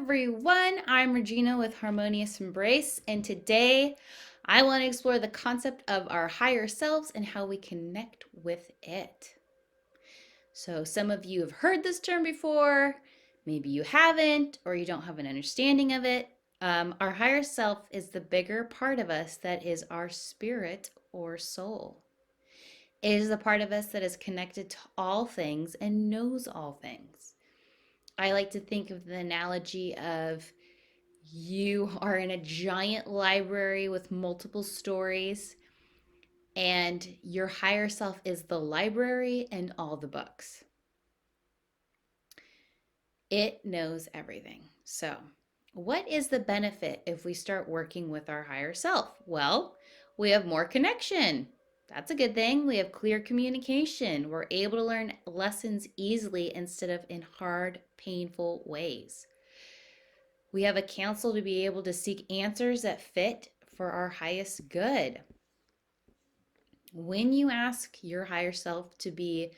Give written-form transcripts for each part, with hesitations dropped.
everyone. I'm Regina with Harmonious Embrace, and today I want to explore the concept of our higher selves and how we connect with it. So, some of you have heard this term before, maybe you haven't, or you don't have an understanding of it. Our higher self is the bigger part of us that is our spirit or soul. It is the part of us that is connected to all things and knows all things. I like to think of the analogy of you are in a giant library with multiple stories, and your higher self is the library and all the books. It knows everything. So, what is the benefit if we start working with our higher self? Well, we have more connection. That's a good thing. We have clear communication. We're able to learn lessons easily instead of in hard, painful ways. We have a counsel to be able to seek answers that fit for our highest good. When you ask your higher self to be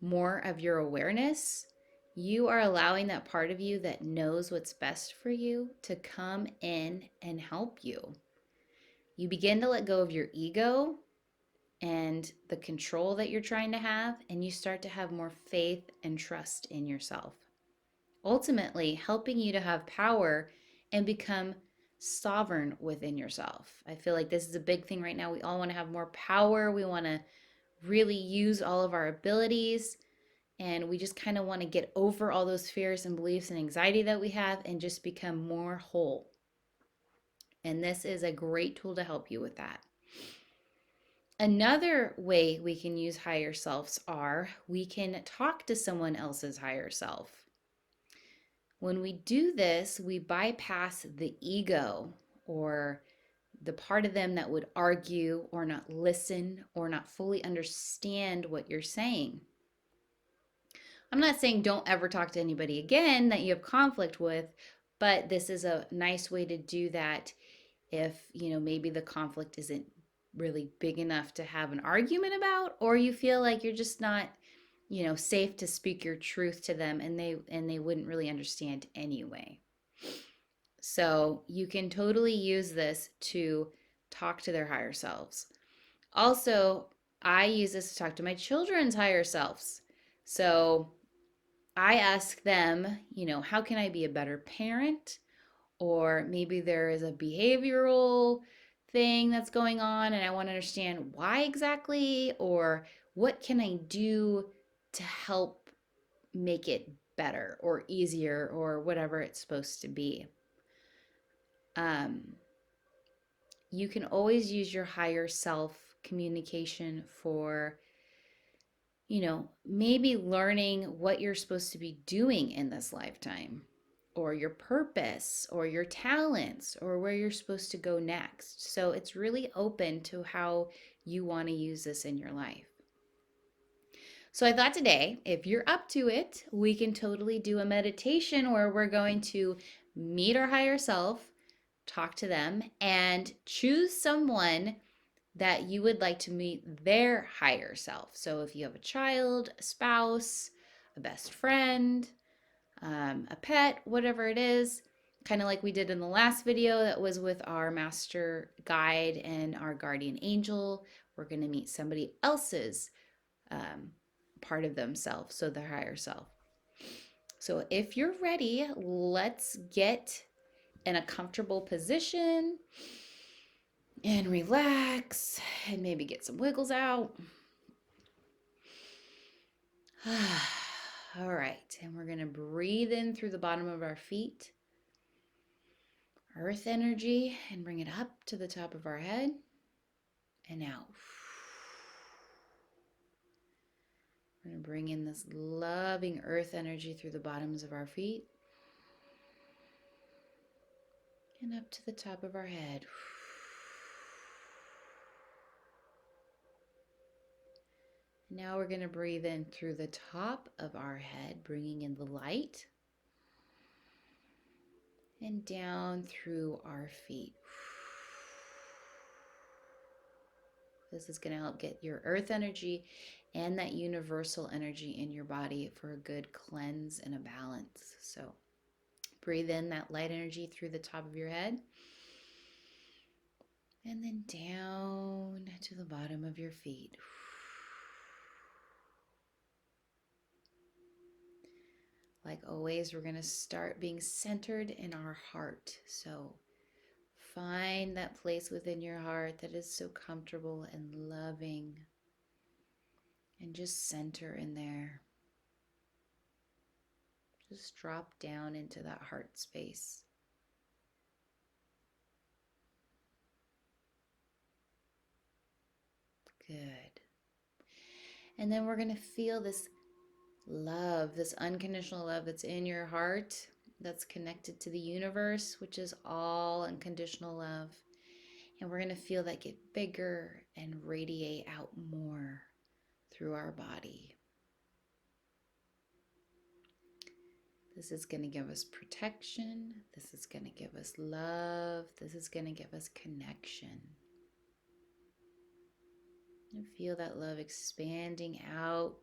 more of your awareness, you are allowing that part of you that knows what's best for you to come in and help you. You begin to let go of your ego and the control that you're trying to have, and you start to have more faith and trust in yourself, ultimately helping you to have power and become sovereign within yourself. I feel like this is a big thing right now. We all want to have more power. We want to really use all of our abilities. And we just kind of want to get over all those fears and beliefs and anxiety that we have and just become more whole. And this is a great tool to help you with that. Another way we can use higher selves are we can talk to someone else's higher self. When we do this, we bypass the ego or the part of them that would argue or not listen or not fully understand what you're saying. I'm not saying don't ever talk to anybody again that you have conflict with, but this is a nice way to do that if, maybe the conflict isn't really big enough to have an argument about, or you feel like you're just not, safe to speak your truth to them and they wouldn't really understand anyway. So, you can totally use this to talk to their higher selves. Also, I use this to talk to my children's higher selves. So, I ask them, how can I be a better parent? Or maybe there is a behavioral thing that's going on and I want to understand why exactly, or what can I do to help make it better or easier or whatever it's supposed to be. Um, you can always use your higher self communication for maybe learning what you're supposed to be doing in this lifetime, or your purpose, or your talents, or where you're supposed to go next. So it's really open to how you want to use this in your life. So I thought today, if you're up to it, we can totally do a meditation where we're going to meet our higher self, talk to them, and choose someone that you would like to meet their higher self. So if you have a child, a spouse, a best friend, a pet, whatever it is, kind of like we did in the last video that was with our master guide and our guardian angel, we're going to meet somebody else's part of themselves, so their higher self. So if you're ready, let's get in a comfortable position and relax and maybe get some wiggles out. All right, and we're going to breathe in through the bottom of our feet, earth energy, and bring it up to the top of our head and out. We're going to bring in this loving earth energy through the bottoms of our feet and up to the top of our head. Now we're going to breathe in through the top of our head, bringing in the light, and down through our feet. This is going to help get your earth energy and that universal energy in your body for a good cleanse and a balance. So Breathe in that light energy through the top of your head. And then down to the bottom of your feet. Like always, we're going to start being centered in our heart. So find that place within your heart that is so comfortable and loving. And just center in there. Just drop down into that heart space. Good. And then we're going to feel this love, this unconditional love that's in your heart, that's connected to the universe, which is all unconditional love. And we're going to feel that get bigger and radiate out more through our body. This is going to give us protection. This is going to give us love. This is going to give us connection. And feel that love expanding out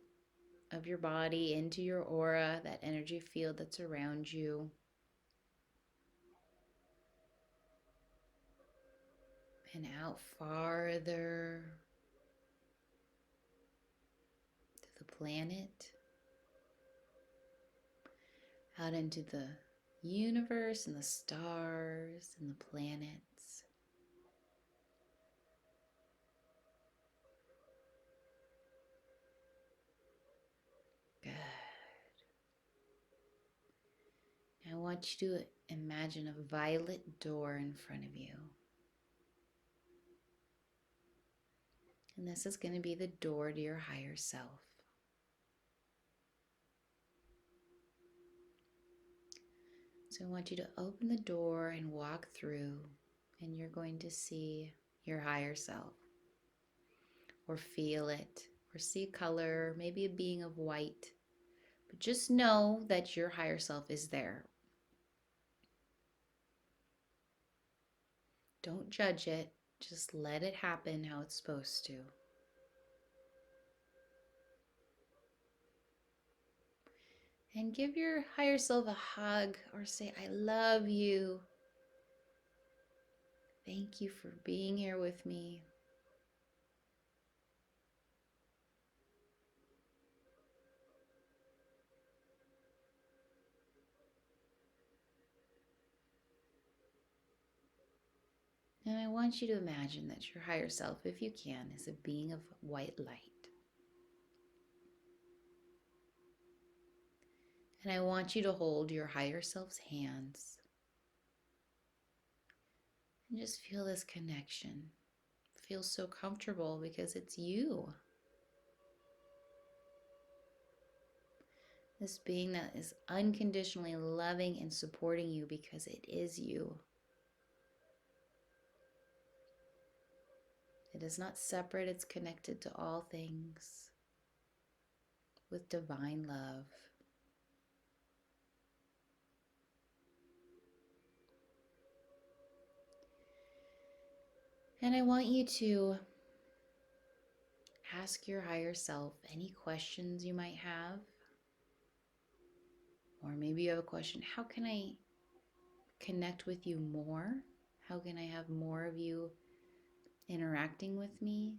of your body into your aura, that energy field that's around you. And out farther to the planet, out into the universe and the stars and the planets. Good. Now I want you to imagine a violet door in front of you. And this is going to be the door to your higher self. So I want you to open the door and walk through, and you're going to see your higher self, or feel it, or see color, maybe a being of white. But just know that your higher self is there. Don't judge it, just let it happen how it's supposed to. And give your higher self a hug or say, I love you. Thank you for being here with me. And I want you to imagine that your higher self, if you can, is a being of white light. And I want you to hold your higher self's hands and just feel this connection. Feel so comfortable because it's you. This being that is unconditionally loving and supporting you because it is you. It is not separate, it's connected to all things with divine love. And I want you to ask your higher self any questions you might have. Or maybe you have a question, how can I connect with you more? How can I have more of you interacting with me?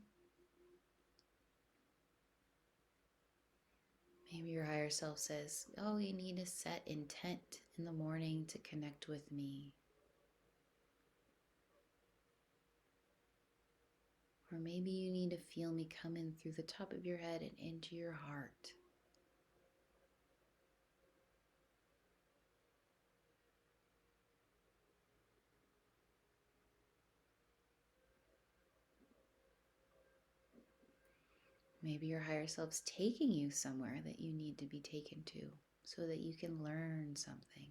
Maybe your higher self says, oh, you need to set intent in the morning to connect with me. Or maybe you need to feel me come in through the top of your head and into your heart. Maybe your higher self's taking you somewhere that you need to be taken to so that you can learn something.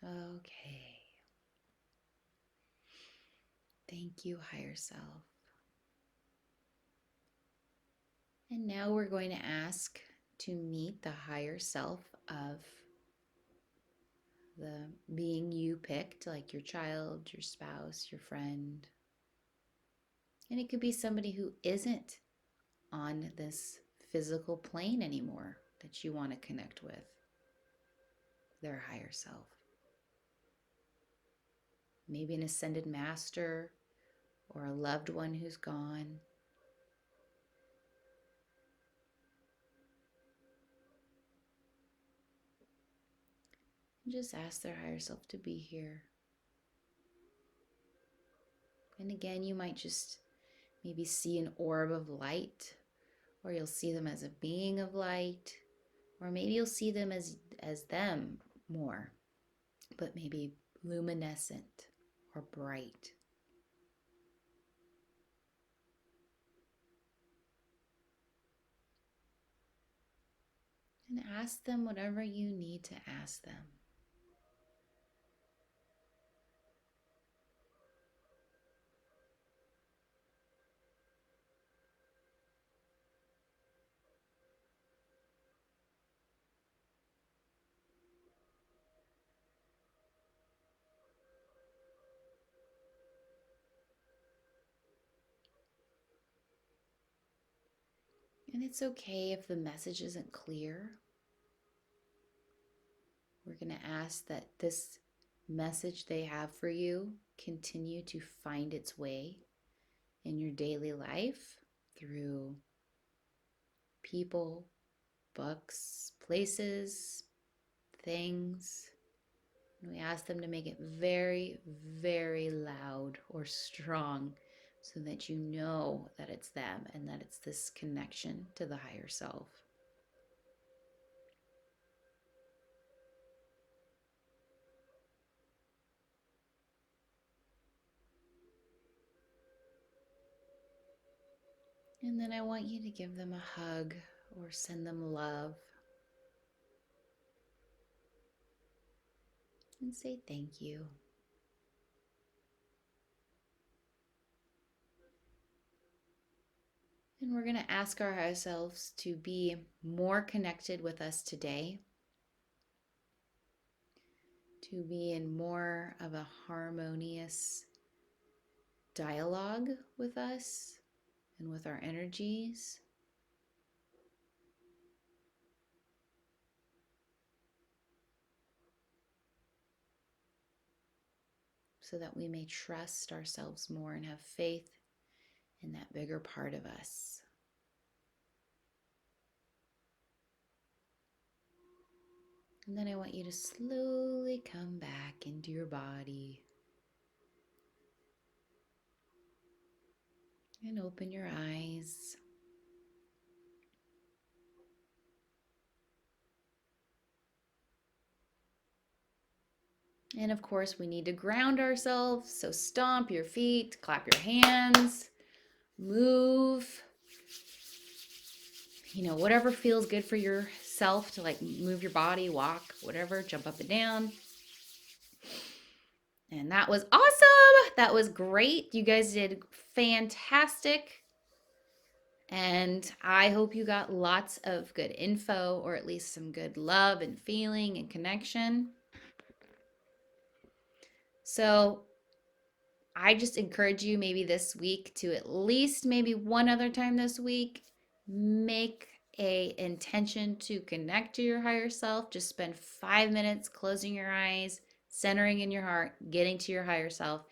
Okay. Thank you, higher self. And now we're going to ask to meet the higher self of the being you picked, like your child, your spouse, your friend. And it could be somebody who isn't on this physical plane anymore that you want to connect with, their higher self. Maybe an ascended master or a loved one who's gone. And just ask their higher self to be here. And again, you might just maybe see an orb of light, or you'll see them as a being of light, or maybe you'll see them as them more, but maybe luminescent or bright. And ask them whatever you need to ask them. And it's okay if the message isn't clear. We're going to ask that this message they have for you continue to find its way in your daily life through people, books, places, things. And we ask them to make it very, very loud or strong so that you know that it's them and that it's this connection to the higher self. And then I want you to give them a hug or send them love and say thank you. And we're going to ask our higher selves to be more connected with us today, to be in more of a harmonious dialogue with us and with our energies. So that we may trust ourselves more and have faith in that bigger part of us. And then I want you to slowly come back into your body and open your eyes. And of course, we need to ground ourselves. So stomp your feet, clap your hands, move. Whatever feels good for yourself to move your body, walk, whatever, jump up and down. And that was awesome. That was great. You guys did fantastic. And I hope you got lots of good info, or at least some good love and feeling and connection. So I just encourage you maybe this week to at least maybe one other time this week, make a intention to connect to your higher self. Just spend 5 minutes closing your eyes, centering in your heart, getting to your higher self.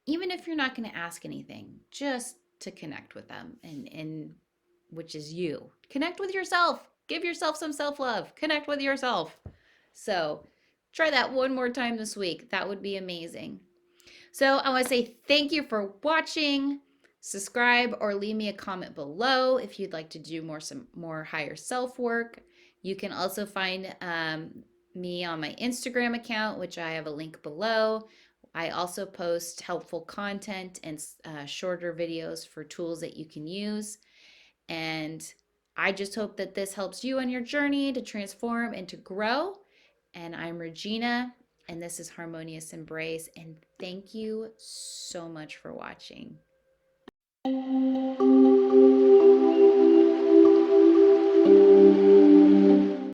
Even if you're not going to ask anything, just to connect with them and which is you. Connect with yourself. Give yourself some self-love. Connect with yourself. So, try that one more time this week. That would be amazing. So I want to say thank you for watching. Subscribe or leave me a comment below if you'd like to do some more higher self work. You can also find me on my Instagram account, which I have a link below. I also post helpful content and shorter videos for tools that you can use. And I just hope that this helps you on your journey to transform and to grow. And I'm Regina, And this is Harmonious Embrace. And thank you so much for watching.